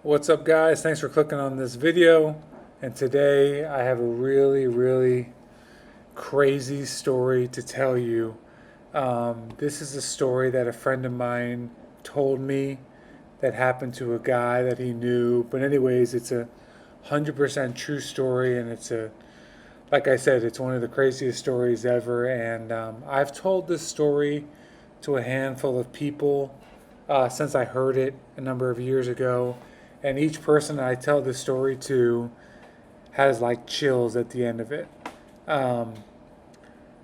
What's up, guys? Thanks for clicking on this video. And today I have a really crazy story to tell you. This is a story that a friend of mine told me that happened to a guy that he knew. But anyways, it's a 100% true story, and like I said, it's one of the craziest stories ever. And I've told this story to a handful of people since I heard it a number of years ago. And each person I tell this story to has like chills at the end of it. Um,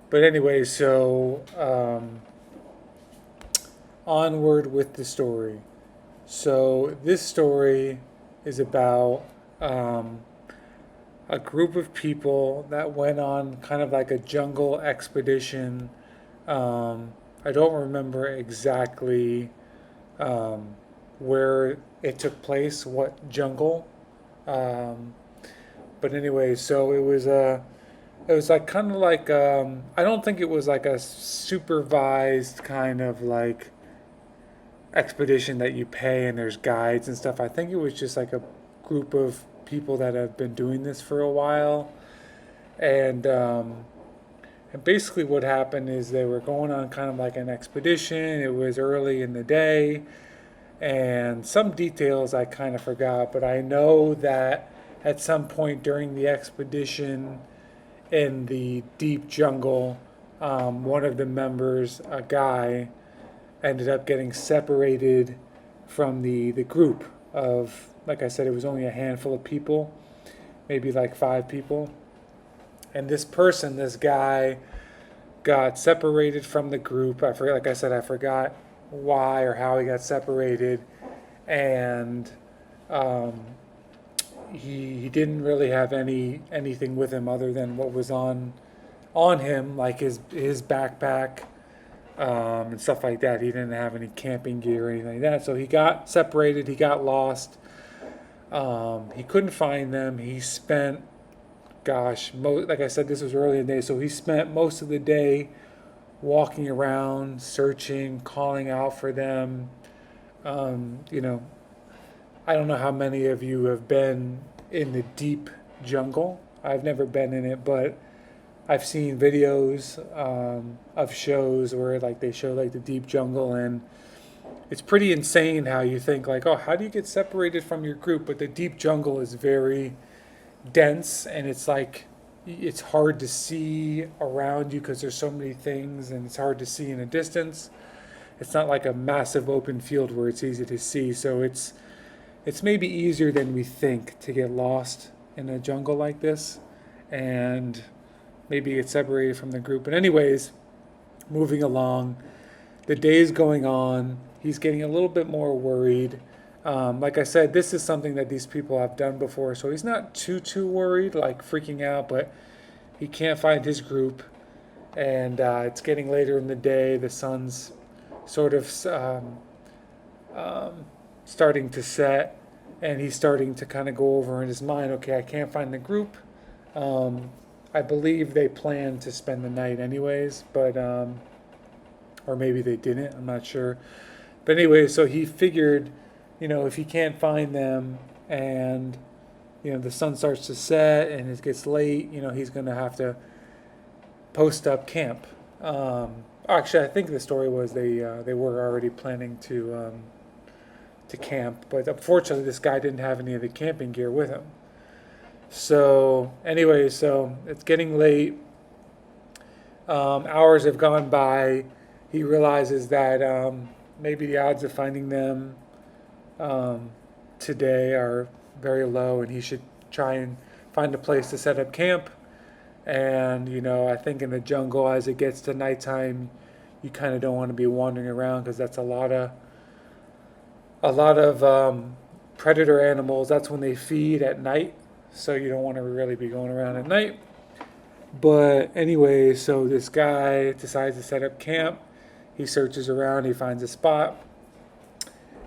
but anyway, onward with the story. So this story is about um, a group of people that went on kind of like a jungle expedition. I don't remember exactly um, where it took place, what jungle. Um, but anyway, so it was like kind of like I don't think it was like a supervised kind of like expedition that you pay and there's guides and stuff. I think it was just like a group of people that have been doing this for a while, and and basically what happened is they were going on kind of like an expedition. It was early in the day, and some details I kind of forgot, but I know that at some point during the expedition in the deep jungle, one of the members, a guy, ended up getting separated from the group of, like I said, it was only a handful of people, maybe like five people. And this person, this guy, got separated from the group. I forget, like I said, I forgot why or how he got separated, and um, he didn't really have anything with him other than what was on him, like his backpack and stuff like that. He didn't have any camping gear or anything like that. So he got separated. He got lost. He couldn't find them. He spent, like I said, this was early in the day, so he spent most of the day walking around, searching, calling out for them. You know, I don't know how many of you have been in the deep jungle. I've never been in it, but I've seen videos of shows where like they show like the deep jungle, and it's pretty insane how you think like, oh, how do you get separated from your group? But the deep jungle is very dense, and it's like it's hard to see around you because there's so many things, and it's hard to see in a distance. It's not like a massive open field where it's easy to see, so it's maybe easier than we think to get lost in a jungle like this, and maybe get separated from the group. But anyways, moving along, the day's going on. He's getting a little bit more worried. Like I said, this is something that these people have done before, so he's not too worried, like freaking out. But he can't find his group, and it's getting later in the day. The sun's sort of starting to set, and he's starting to kind of go over in his mind, okay, I can't find the group. Um, I believe they planned to spend the night anyways, but or maybe they didn't. I'm not sure. But anyway, so he figured, if he can't find them, and the sun starts to set and it gets late, he's gonna have to post up camp. Actually, I think the story was they were already planning to camp, but unfortunately, this guy didn't have any of the camping gear with him. So anyway, so it's getting late. Hours have gone by. He realizes that maybe the odds of finding them um, today are very low, and he should try and find a place to set up camp. And I think in the jungle, as it gets to nighttime, you kind of don't want to be wandering around because that's a lot of predator animals. That's when they feed at night, so you don't want to really be going around at night. But anyway, so this guy decides to set up camp. He searches around. He finds a spot.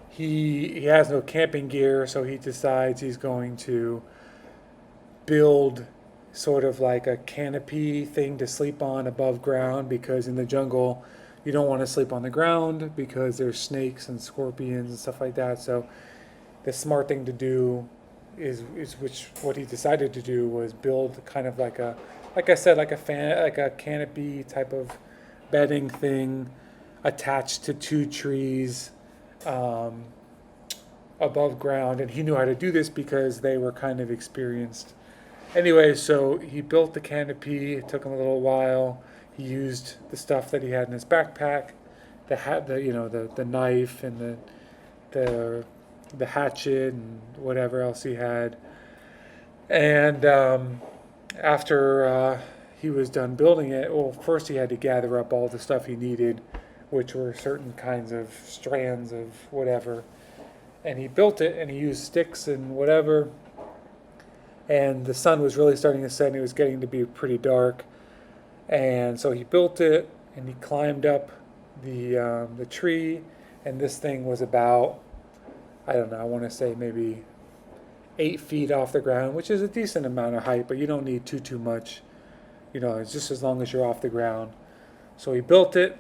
He has no camping gear, so he decides he's going to build sort of like a canopy thing to sleep on above ground, because in the jungle you don't want to sleep on the ground because there's snakes and scorpions and stuff like that. So the smart thing to do is which what he decided to do was build kind of like I said, like a canopy type of bedding thing attached to two trees um, above ground, and he knew how to do this because they were kind of experienced. Anyway, so he built the canopy. It took him a little while. He used the stuff that he had in his backpack, the knife and the the hatchet and whatever else he had. And after he was done building it, well, first he had to gather up all the stuff he needed, which were certain kinds of strands of whatever. And he built it, and he used sticks and whatever. And the sun was really starting to set, and it was getting to be pretty dark. And so he built it, and he climbed up the tree, and this thing was about, I don't know, I want to say maybe 8 feet off the ground, which is a decent amount of height, but you don't need too much. It's just as long as you're off the ground. So he built it,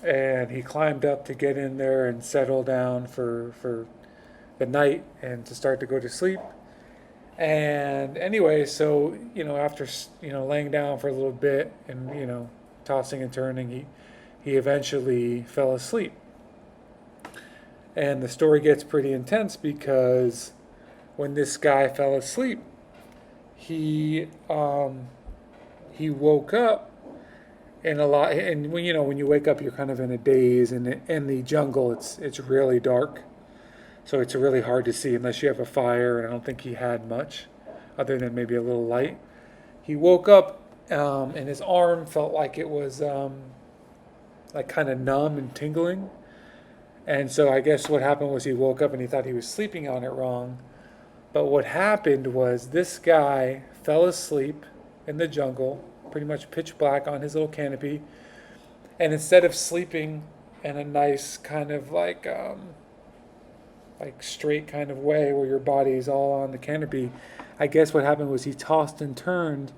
and he climbed up to get in there and settle down for the night and to start to go to sleep. And anyway, so after laying down for a little bit and tossing and turning, he eventually fell asleep. And the story gets pretty intense because when this guy fell asleep, he woke up and when you wake up, you're kind of in a daze, and in the jungle, it's really dark, so it's really hard to see unless you have a fire. And I don't think he had much, other than maybe a little light. He woke up, and his arm felt like it was like kind of numb and tingling. And so I guess what happened was he woke up and he thought he was sleeping on it wrong. But what happened was this guy fell asleep in the jungle, pretty much pitch black on his little canopy. And instead of sleeping in a nice kind of like straight kind of way where your body's all on the canopy, I guess what happened was he tossed and turned,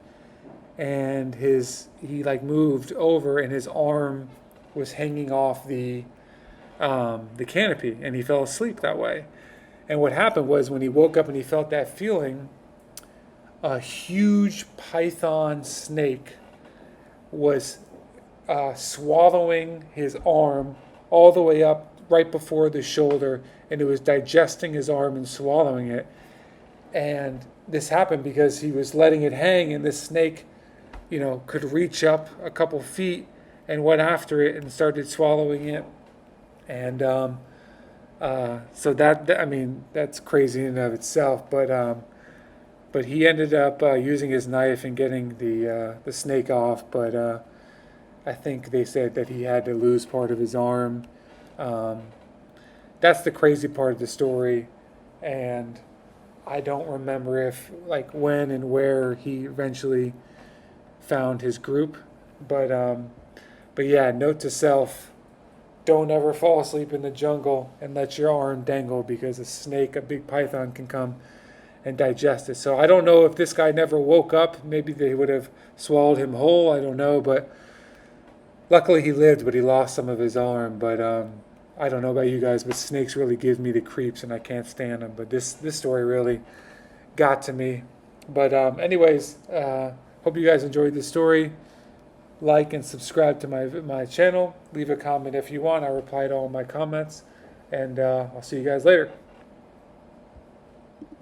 and he like moved over, and his arm was hanging off the canopy, and he fell asleep that way. And what happened was when he woke up and he felt that feeling, a huge python snake was swallowing his arm all the way up right before the shoulder, and it was digesting his arm and swallowing it. And this happened because he was letting it hang, and this snake, could reach up a couple feet and went after it and started swallowing it. And so that's crazy in and of itself. But he ended up using his knife and getting the snake off. But I think they said that he had to lose part of his arm. That's the crazy part of the story, and I don't remember if when and where he eventually found his group. But yeah, note to self: don't ever fall asleep in the jungle and let your arm dangle, because a big python, can come and digest it. So I don't know if this guy never woke up. Maybe they would have swallowed him whole. I don't know, but luckily he lived, but he lost some of his arm. But I don't know about you guys, but snakes really give me the creeps, and I can't stand them. But this story really got to me. But anyways, hope you guys enjoyed this story. Like and subscribe to my channel. Leave a comment if you want. I reply to all my comments. And I'll see you guys later.